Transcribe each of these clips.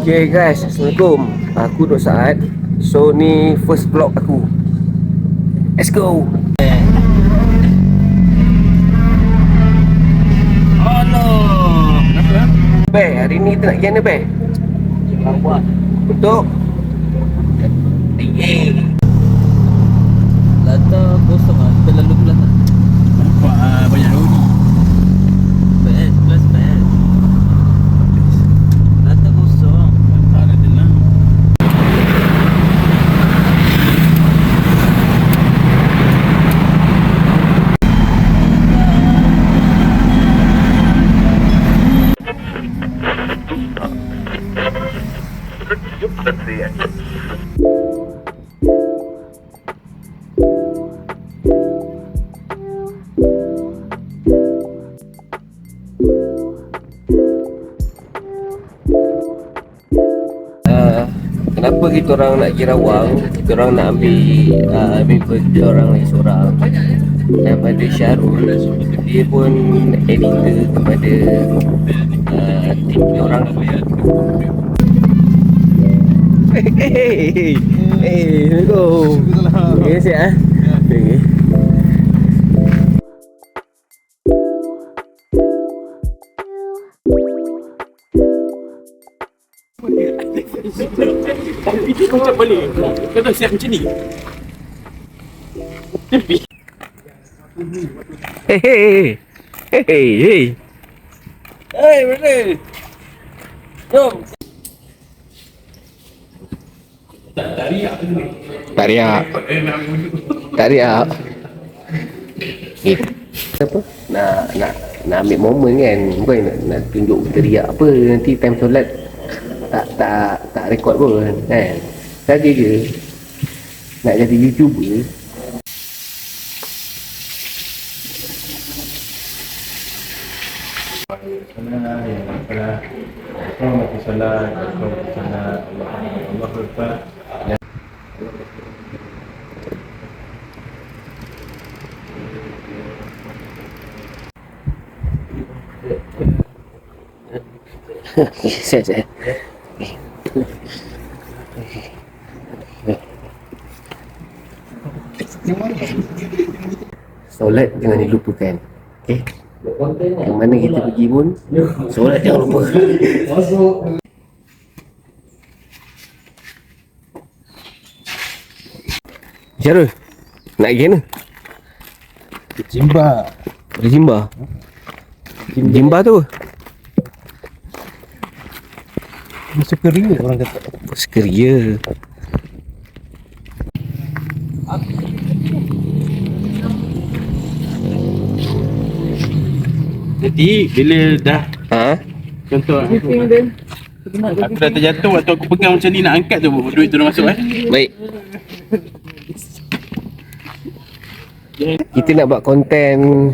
Okay guys, Assalamualaikum. Aku Duk Saad. So ni first vlog aku. Let's go. Oh no. Kenapa? Be, hari ni kita nak pergi mana Be? Bawah. Untuk Lata kosong lah, kita lalu kelas lah. Nampak banyak lori. Best, plus best. Lata kosong. Tak ada tenang. kenapa kita orang nak pergi Rawang? Kita orang nak ambil kita orang lagi seorang daripada Syarul. Dia pun editor kepada tim kita orang. Assalamualaikum. Okay, siap okay. Itu macam boleh. Kau dah siap macam ni. Tepi. Hey, brother. Jom. Tak riak. Tak riak. Apa? Nak ambil momen kan. Bukan nak tunjuk kita riak apa. Nanti time solat tak rekod pun kan. Saja je nak jadi YouTuber. Saya solat jangan dilupakan. Okay, yang mana kita pergi pun solat jangan lupa. Syarul, nak pergi mana? Jimba. Jimba. Jimba tu Sekeria orang kata. Sekeria. Jadi bila dah contoh aku dah terjatuh waktu aku pegang macam ni nak angkat tu duit tu dah masuk Baik. Kita nak buat konten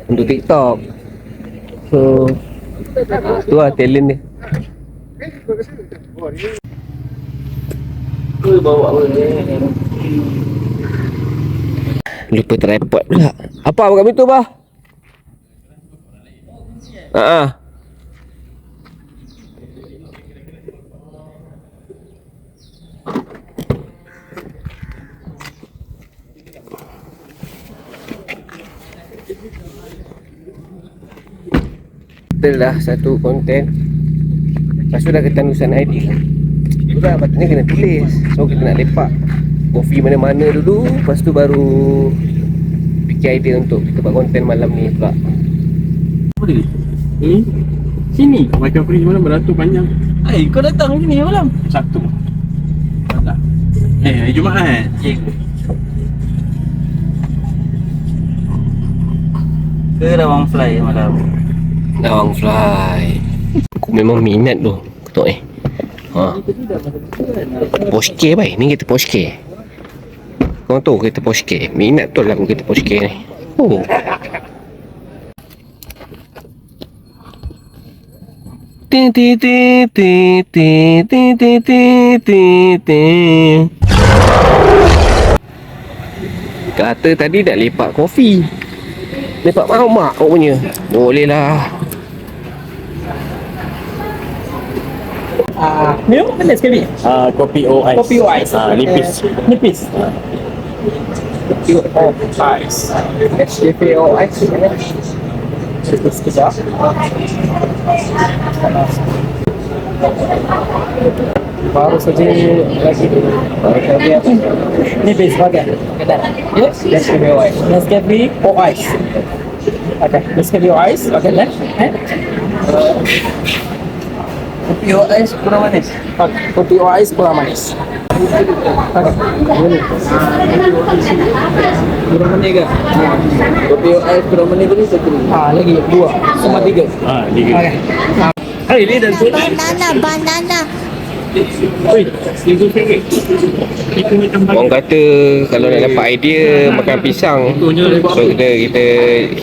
untuk TikTok. So tu lah talent dia. Lupa tripod pula. Apa abang kami tu bah? Kita dah satu konten. Lepas tu dah ketanusan idea. Sudah patutnya kena tulis. So kita nak lepak kopi mana-mana dulu. Lepas tu baru fikir idea untuk kita buat konten malam ni pula. Apa dia? Sini macam aku ni malam beratur panjang. Kau datang sini malam? Sabtu. Tak. Hari Jumaat. Ke Rawang Fly malam? Rawang Fly. Aku memang minat tu. Ketuk ni. Porsche baik. Ni kereta Porsche. Kau tahu kereta Porsche. Minat tu lah aku kereta Porsche ni. Oh. Kata tadi dah lepak kopi. Lepak mamak kau punya. Boleh lah. Milk ke Nescafe? Kopi O Ice. Kopi O Ice. Nipis. Nipis. Kopi O Ice. Nescafe O Ice. Sekejap. Baru saja lagi nipis pakai. Yes. Nescafe O Ice. Nescafe O Ice. Okay. Nescafe O Ice. Okay. Next. Kopi O Ice kurang manis. Okay. Kopi O Ice kurang manis. Okay. Kurang manis ke? Kopi O Ice kurang manis tadi satu. Lagi 2 sama 3. Tiga. Okay. Hai, ni dan tu. Banana. Oi, RM1. Itu macam Orang kata kalau nak dapat idea makan pisang. So kita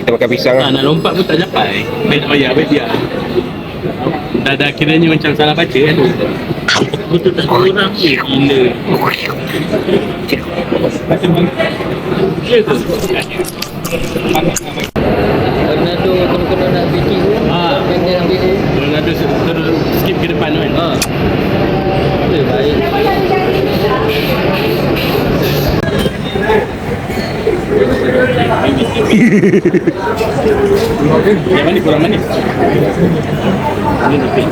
makan pisang lah. nak lompat pun tak dapat. Baik nak bayar, baik biar. Dah kiranya macam salah baca kan. Betul tak ada orang ni. Gila. Macam mana? Ya ke? Bernardo kena nak bikin tu. Kena ambil tu. Orang ada terus skip ke depan kan. Baik. Yang mana kurang manis? Ini lebih.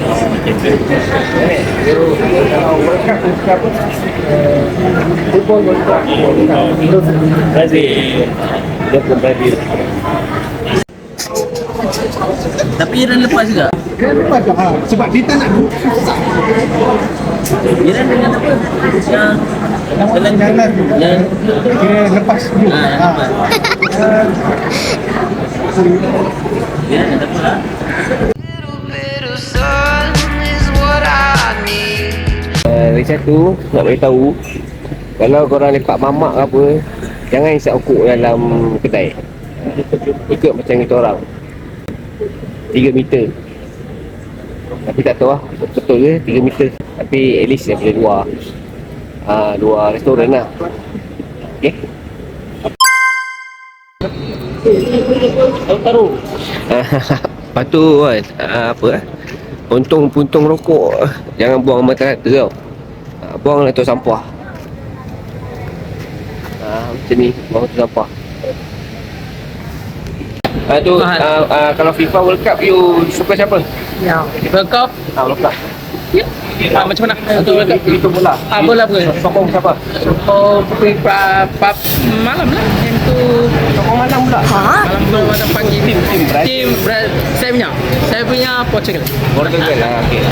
Brazil. Dia pun Brazil. Tapi Iran lepas juga. Sebab dia tak nak Iran dengan apa? Yang kira lepas dulu. lepas. Iran ada apa lah? Lagi satu nak beritahu, kalau korang lepak mamak ke apa, jangan isap okok dalam kedai. Ikut macam kita orang 3 meter. Tapi tak tahu lah betul ke 3 meter. Tapi at least daripada luar restoran lah. Okay. Taruh. Lepas tu kan, apa lah, puntung rokok jangan buang mata rata tau. Buang lah tu sampah. Macam ni, buang tu sampah. Kalau FIFA World Cup you suka siapa? Ya. World Cup. World Cup. Macam mana? Untuk World Cup. Itu bola. Bola apa? Sokong siapa? Oh, malam lah. Yang tu Sokong malam pula. malam belum ada pagi. Tim Brazil. Saya punya Portugal. Portugal lah. Okey.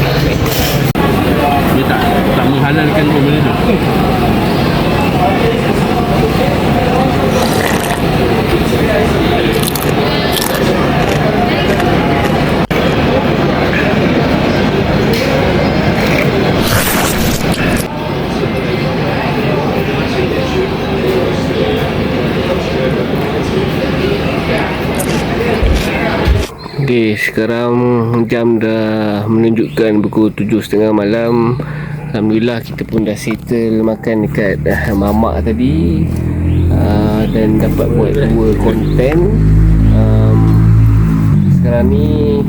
Dia tak menghalalkan pun benda tu. Okay, sekarang jam dah menunjukkan pukul 7.30 malam. Alhamdulillah kita pun dah settle makan dekat mamak tadi, dan dapat buat 2 konten. Sekarang ni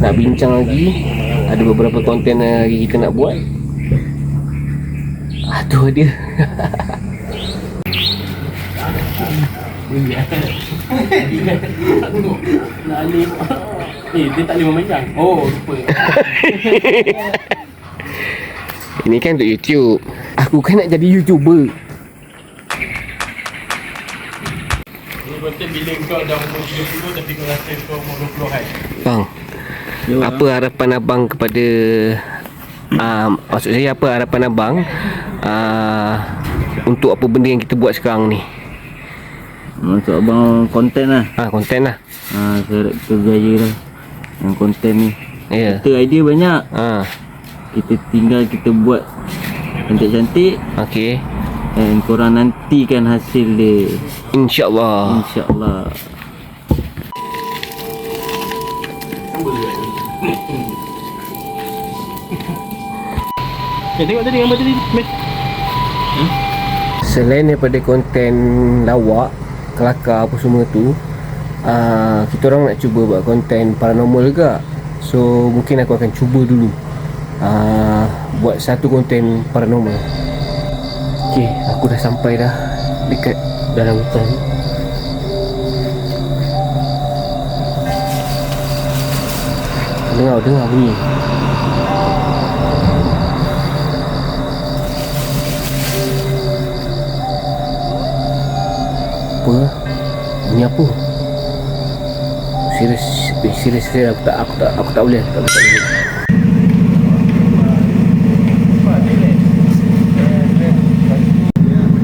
nak bincang lagi. Ada beberapa konten lagi kita nak buat. Tu dia. Dia tak boleh memanjang. Oh, lupa. Ini kan untuk YouTube. Aku kan nak jadi YouTuber. Ini betul bila kau dah umur 30 tapi kau rasa kau umur 20 kan. Bang, apa harapan abang kepada maksud saya apa harapan abang untuk apa benda yang kita buat sekarang ni? Untuk abang konten lah. Konten lah. Saya berjaya lah yang konten ni. Ya. Kita idea banyak. Kita tinggal kita buat cantik-cantik. Okey. Dan korang nantikan hasil dia. InsyaAllah. InsyaAllah. Tengok tadi gambar tadi. Selain daripada konten lawak, kelakar apa semua tu, kita orang nak cuba buat konten paranormal juga. So mungkin aku akan cuba dulu buat satu konten paranormal. Okay, aku dah sampai dah dekat dalam hutan. Dengar bunyi. Apa? Bunyi apa? Serius aku tak boleh.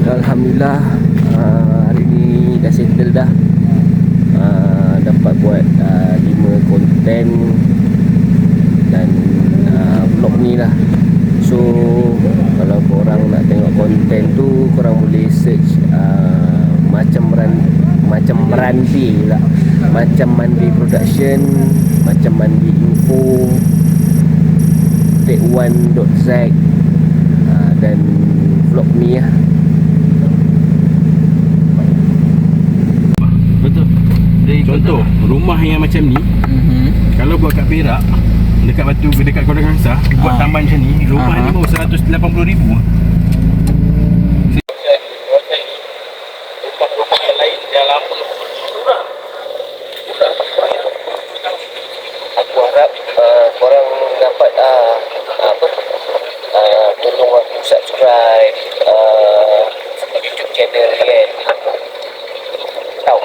Alhamdulillah, hari ni dah settle dah. Dapat buat 5 konten dan vlog ni lah. So kalau korang nak tengok konten tu, korang boleh search Macam Mandi pula, Macam Mandi Production, Macam Mandi Info, Take1.z, dan vlog ni lah. Betul. Contoh rumah yang macam ni, kalau buat kat Perak, dekat Batu, dekat Kodang Hangsa, buat taman macam ni, rumah ni mau 180,000. Rumah-rumah yang lain dah lama Aku harap korang dapat tolong aku subscribe YouTube channel kan. Tahu